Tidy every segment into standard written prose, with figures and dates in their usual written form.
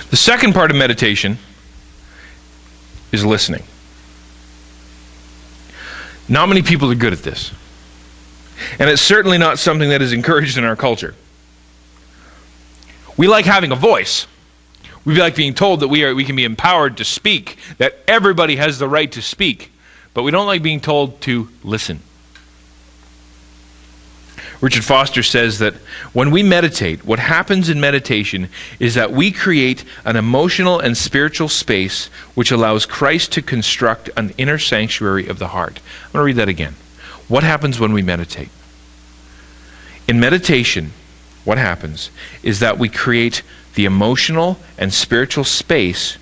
The second part of meditation is listening. Not many people are good at this. And it's certainly not something that is encouraged in our culture. We like having a voice. We like being told that we can be empowered to speak, that everybody has the right to speak. But we don't like being told to listen. Richard Foster says that when we meditate, what happens in meditation is that we create an emotional and spiritual space which allows Christ to construct an inner sanctuary of the heart. I'm going to read that again. What happens when we meditate? In meditation, what happens is that we create the emotional and spiritual space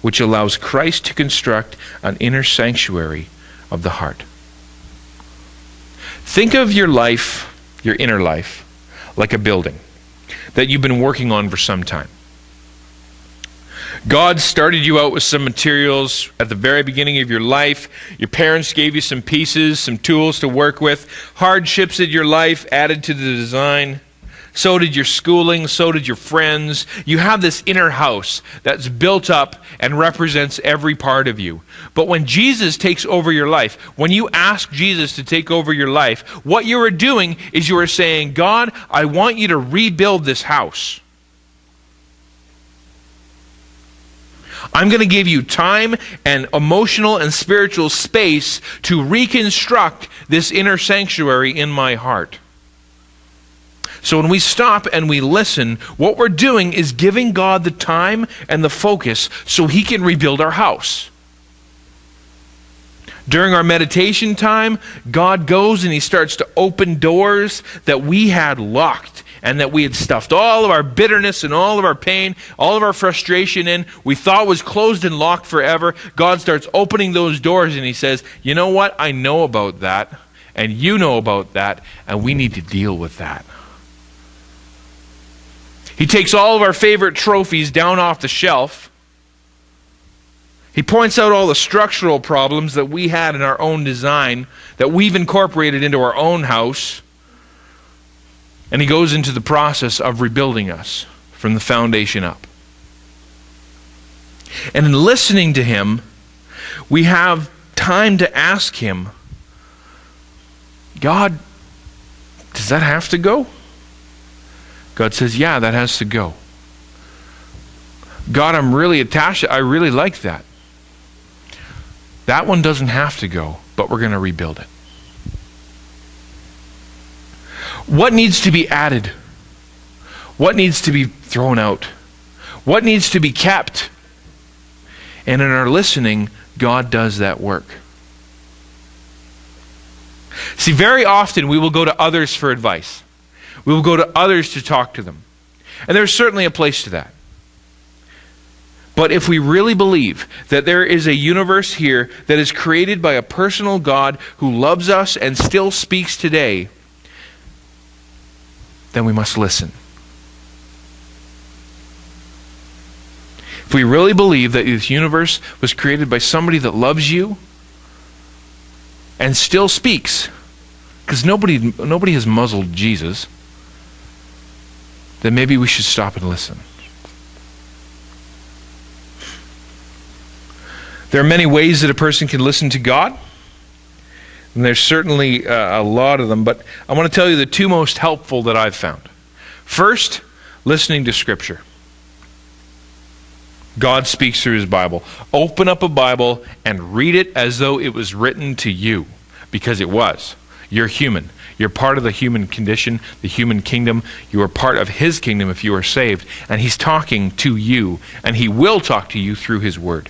which allows Christ to construct an inner sanctuary of the heart. Think of your life, your inner life, like a building that you've been working on for some time. God started you out with some materials at the very beginning of your life. Your parents gave you some pieces, some tools to work with. Hardships in your life added to the design. So did your schooling, so did your friends. You have this inner house that's built up and represents every part of you. But when Jesus takes over your life, when you ask Jesus to take over your life, what you are doing is you are saying, God, I want you to rebuild this house. I'm going to give you time and emotional and spiritual space to reconstruct this inner sanctuary in my heart. So when we stop and we listen, what we're doing is giving God the time and the focus so He can rebuild our house. During our meditation time, God goes and He starts to open doors that we had locked and that we had stuffed all of our bitterness and all of our pain, all of our frustration in. We thought was closed and locked forever. God starts opening those doors and He says, you know what? I know about that, and you know about that, and we need to deal with that. He takes all of our favorite trophies down off the shelf. He points out all the structural problems that we had in our own design, that we've incorporated into our own house. And He goes into the process of rebuilding us from the foundation up. And in listening to Him, we have time to ask Him, God, does that have to go? God says, yeah, that has to go. God, I'm really attached. I really like that. That one doesn't have to go, but we're going to rebuild it. What needs to be added? What needs to be thrown out? What needs to be kept? And in our listening, God does that work. See, very often we will go to others for advice. We will go to others to talk to them. And there's certainly a place to that. But if we really believe that there is a universe here that is created by a personal God who loves us and still speaks today, then we must listen. If we really believe that this universe was created by somebody that loves you and still speaks, because nobody has muzzled Jesus, then maybe we should stop and listen. There are many ways that a person can listen to God, and there's certainly a lot of them, but I want to tell you the two most helpful that I've found. First, listening to Scripture. God speaks through His Bible. Open up a Bible and read it as though it was written to you, because it was. You're human. You're part of the human condition, the human kingdom. You are part of His kingdom if you are saved. And He's talking to you, and He will talk to you through His Word.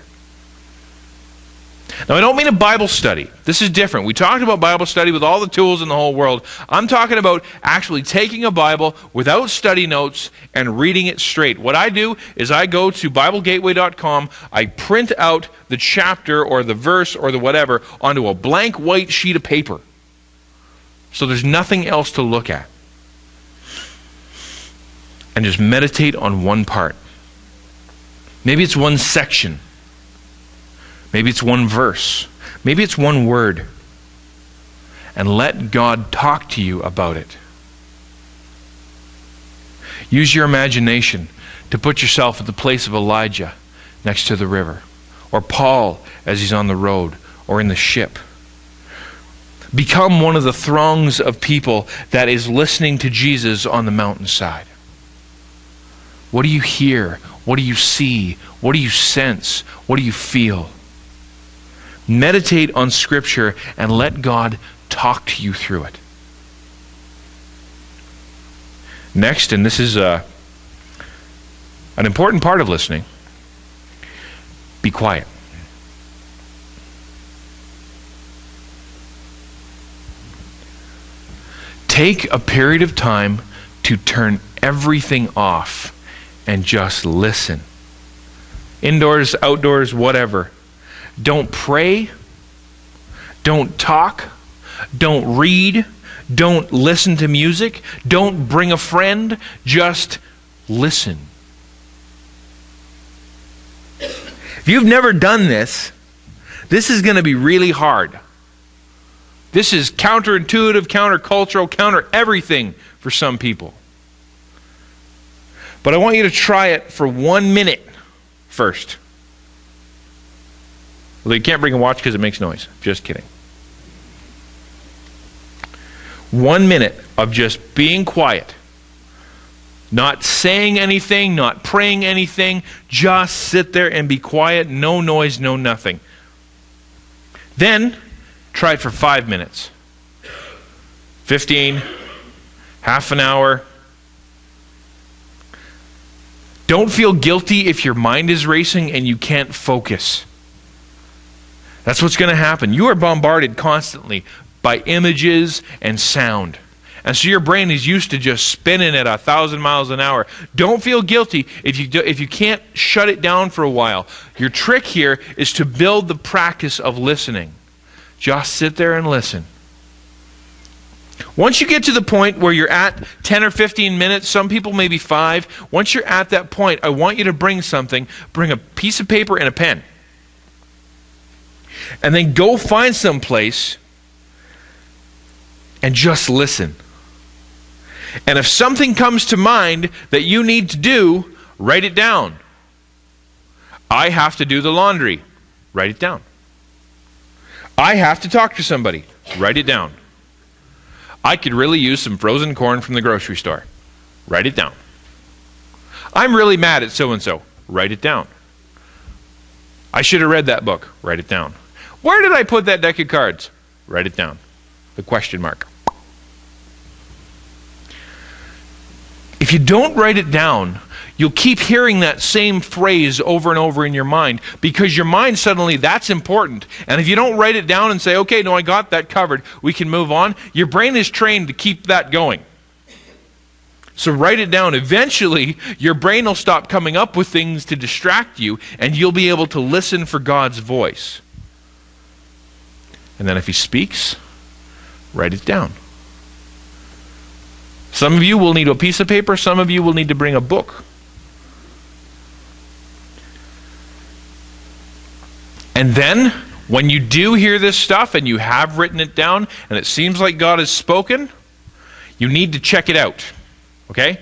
Now, I don't mean a Bible study. This is different. We talked about Bible study with all the tools in the whole world. I'm talking about actually taking a Bible without study notes and reading it straight. What I do is I go to BibleGateway.com, I print out the chapter or the verse or the whatever onto a blank white sheet of paper. So there's nothing else to look at. And just meditate on one part. Maybe it's one section. Maybe it's one verse. Maybe it's one word. And let God talk to you about it. Use your imagination to put yourself at the place of Elijah next to the river, or Paul as he's on the road or in the ship. Become one of the throngs of people that is listening to Jesus on the mountainside. What do you hear? What do you see? What do you sense? What do you feel? Meditate on Scripture and let God talk to you through it. Next, and this is an important part of listening, be quiet. Take a period of time to turn everything off and just listen. Indoors, outdoors, whatever. Don't pray. Don't talk. Don't read. Don't listen to music. Don't bring a friend. Just listen. If you've never done this, this is going to be really hard. This is counterintuitive, countercultural, counter everything for some people. But I want you to try it for 1 minute first. Well, you can't bring a watch because it makes noise. Just kidding. 1 minute of just being quiet. Not saying anything, not praying anything. Just sit there and be quiet. No noise, no nothing. Then, try it for 5 minutes. 15. Half an hour. Don't feel guilty if your mind is racing and you can't focus. That's what's going to happen. You are bombarded constantly by images and sound. And so your brain is used to just spinning at 1,000 miles an hour. Don't feel guilty if you can't shut it down for a while. Your trick here is to build the practice of listening. Just sit there and listen. Once you get to the point where you're at 10 or 15 minutes, some people maybe 5, once you're at that point, I want you to bring something. Bring a piece of paper and a pen. And then go find some place and just listen. And if something comes to mind that you need to do, write it down. I have to do the laundry. Write it down. I have to talk to somebody. Write it down. I could really use some frozen corn from the grocery store. Write it down. I'm really mad at so-and-so. Write it down. I should have read that book. Write it down. Where did I put that deck of cards? Write it down. The question mark. If you don't write it down, you'll keep hearing that same phrase over and over in your mind because your mind suddenly, that's important. And if you don't write it down and say, okay, no, I got that covered, we can move on, your brain is trained to keep that going. So write it down. Eventually, your brain will stop coming up with things to distract you and you'll be able to listen for God's voice. And then if He speaks, write it down. Some of you will need a piece of paper. Some of you will need to bring a book. And then, when you do hear this stuff and you have written it down and it seems like God has spoken, you need to check it out. Okay?